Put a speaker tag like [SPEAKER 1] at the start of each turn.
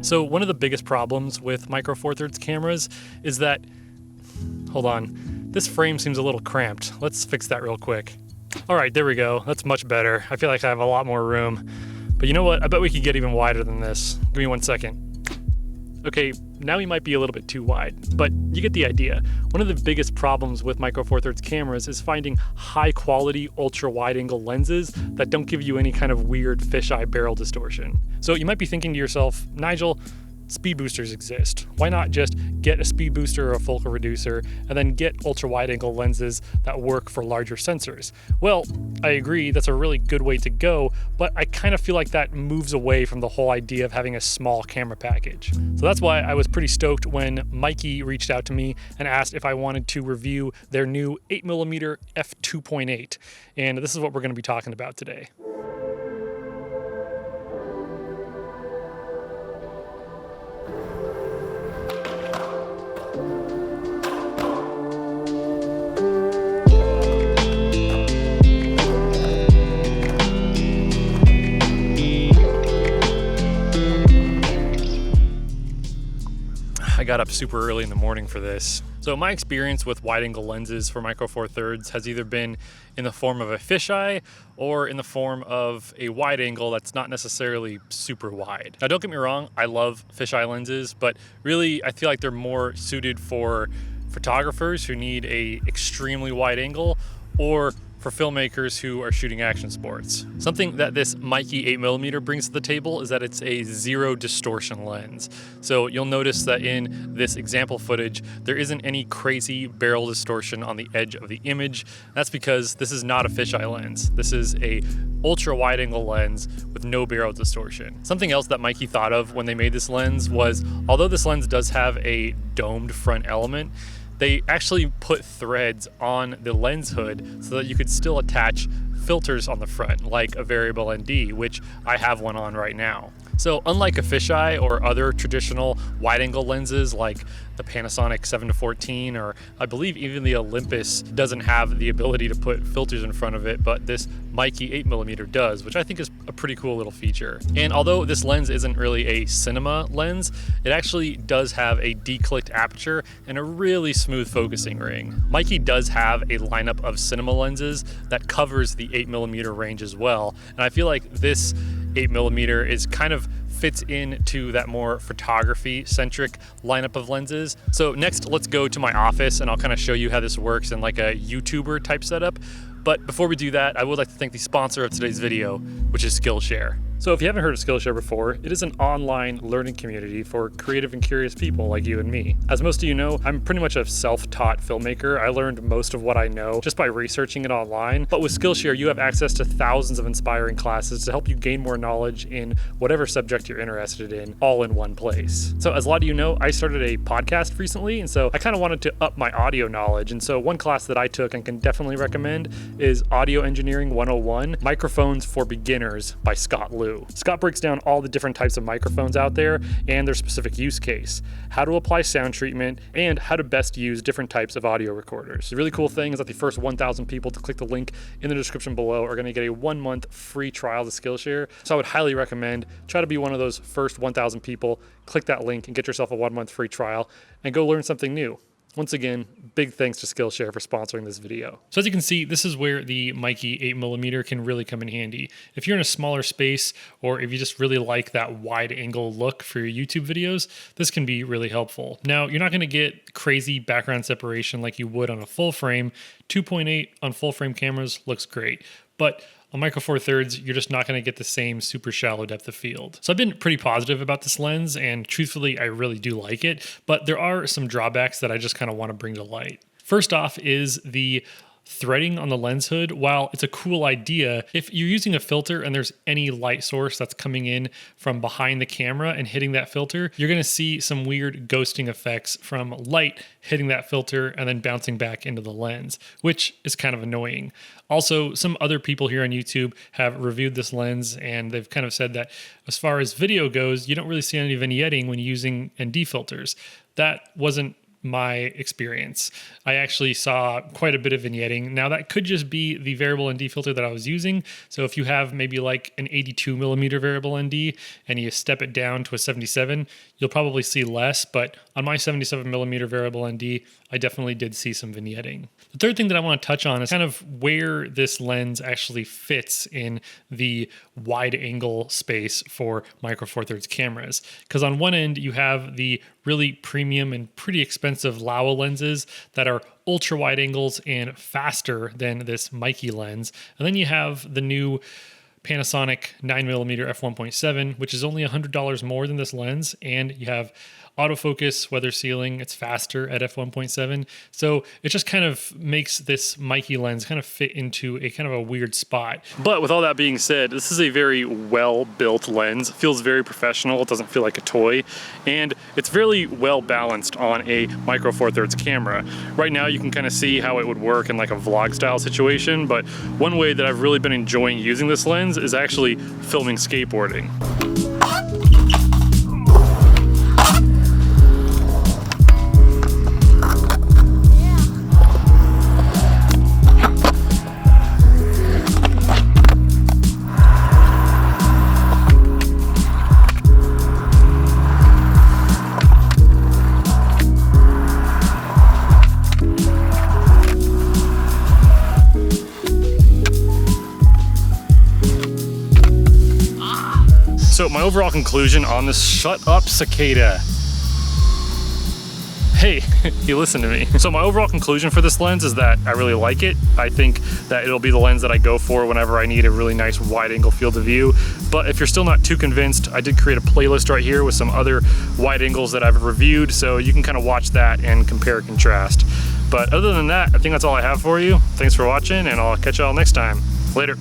[SPEAKER 1] So one of the biggest problems with Micro Four Thirds cameras is that, hold on, this frame seems a little cramped. Let's fix that real quick. All right, there we go. That's much better. I feel like I have a lot more room. But you know what? I bet we could get even wider than this. Give me 1 second. Okay, now we might be a little bit too wide, but you get the idea. One of the biggest problems with Micro Four Thirds cameras is finding high quality, ultra wide angle lenses that don't give you any kind of weird fisheye barrel distortion. So you might be thinking to yourself, Nigel, speed boosters exist. Why not just get a speed booster or a focal reducer and then get ultra wide angle lenses that work for larger sensors? Well, I agree, that's a really good way to go, but I kind of feel like that moves away from the whole idea of having a small camera package. So that's why I was pretty stoked when Mikey reached out to me and asked if I wanted to review their new 8mm f2.8. And this is what we're going to be talking about today. I got up super early in the morning for this. So my experience with wide angle lenses for Micro Four Thirds has either been in the form of a fisheye or in the form of a wide angle that's not necessarily super wide. Now don't get me wrong, I love fisheye lenses, but really I feel like they're more suited for photographers who need a extremely wide angle or for filmmakers who are shooting action sports. Something that this Mikey 8mm brings to the table is that it's a zero distortion lens. So you'll notice that in this example footage, there isn't any crazy barrel distortion on the edge of the image. That's because this is not a fisheye lens. This is a ultra wide angle lens with no barrel distortion. Something else that Mikey thought of when they made this lens was, although this lens does have a domed front element, they actually put threads on the lens hood so that you could still attach filters on the front, like a variable ND, which I have one on right now. So unlike a fisheye or other traditional wide angle lenses like the Panasonic 7-14, or I believe even the Olympus doesn't have the ability to put filters in front of it, but this Mikey 8mm does, which I think is a pretty cool little feature. And although this lens isn't really a cinema lens, it actually does have a declicked aperture and a really smooth focusing ring. Mikey does have a lineup of cinema lenses that covers the 8mm range as well, and I feel like this 8mm is kind of fits into that more photography centric lineup of lenses. So next, let's go to my office and I'll kind of show you how this works in like a YouTuber type setup. But before we do that, I would like to thank the sponsor of today's video, which is Skillshare. So if you haven't heard of Skillshare before, it is an online learning community for creative and curious people like you and me. As most of you know, I'm pretty much a self-taught filmmaker. I learned most of what I know just by researching it online. But with Skillshare, you have access to thousands of inspiring classes to help you gain more knowledge in whatever subject you're interested in, all in one place. So as a lot of you know, I started a podcast recently, and so I kind of wanted to up my audio knowledge. And so one class that I took and can definitely recommend is Audio Engineering 101, Microphones for Beginners by Scott Liu. Scott breaks down all the different types of microphones out there and their specific use case, how to apply sound treatment, and how to best use different types of audio recorders. The really cool thing is that the first 1,000 people to click the link in the description below are going to get a 1-month free trial to Skillshare. So I would highly recommend try to be one of those first 1,000 people, click that link and get yourself a 1-month free trial and go learn something new. Once again, big thanks to Skillshare for sponsoring this video. So as you can see, this is where the Mikey 8mm can really come in handy. If you're in a smaller space, or if you just really like that wide angle look for your YouTube videos, this can be really helpful. Now, you're not gonna get crazy background separation like you would on a full frame. 2.8 on full frame cameras looks great, but on Micro Four Thirds, you're just not going to get the same super shallow depth of field. So I've been pretty positive about this lens, and truthfully, I really do like it, but there are some drawbacks that I just kind of want to bring to light. First off is the threading on the lens hood. While it's a cool idea, if you're using a filter and there's any light source that's coming in from behind the camera and hitting that filter, you're going to see some weird ghosting effects from light hitting that filter and then bouncing back into the lens, which is kind of annoying. Also, some other people here on YouTube have reviewed this lens, and they've kind of said that as far as video goes, you don't really see any vignetting when using ND filters. That wasn't my experience. I actually saw quite a bit of vignetting. Now that could just be the variable ND filter that I was using. So if you have maybe like an 82 millimeter variable ND and you step it down to a 77, you'll probably see less, but on my 77 millimeter variable ND, I definitely did see some vignetting. The third thing that I want to touch on is kind of where this lens actually fits in the wide angle space for Micro Four Thirds cameras. Because on one end, you have the really premium and pretty expensive Laowa lenses that are ultra wide angles and faster than this Mikey lens. And then you have the new Panasonic 9mm f1.7, which is only $100 more than this lens, and you have autofocus, weather sealing, it's faster at f1.7. So it just kind of makes this Mikey lens kind of fit into a kind of a weird spot. But with all that being said, this is a very well-built lens. It feels very professional. It doesn't feel like a toy. And it's very well balanced on a Micro Four Thirds camera. Right now you can kind of see how it would work in like a vlog style situation, but one way that I've really been enjoying using this lens is actually filming skateboarding. So my overall conclusion on this, shut up cicada. Hey, you listen to me. So my overall conclusion for this lens is that I really like it. I think that it'll be the lens that I go for whenever I need a really nice wide angle field of view. But if you're still not too convinced, I did create a playlist right here with some other wide angles that I've reviewed, so you can kind of watch that and compare and contrast. But other than that, I think that's all I have for you. Thanks for watching, and I'll catch y'all next time. Later.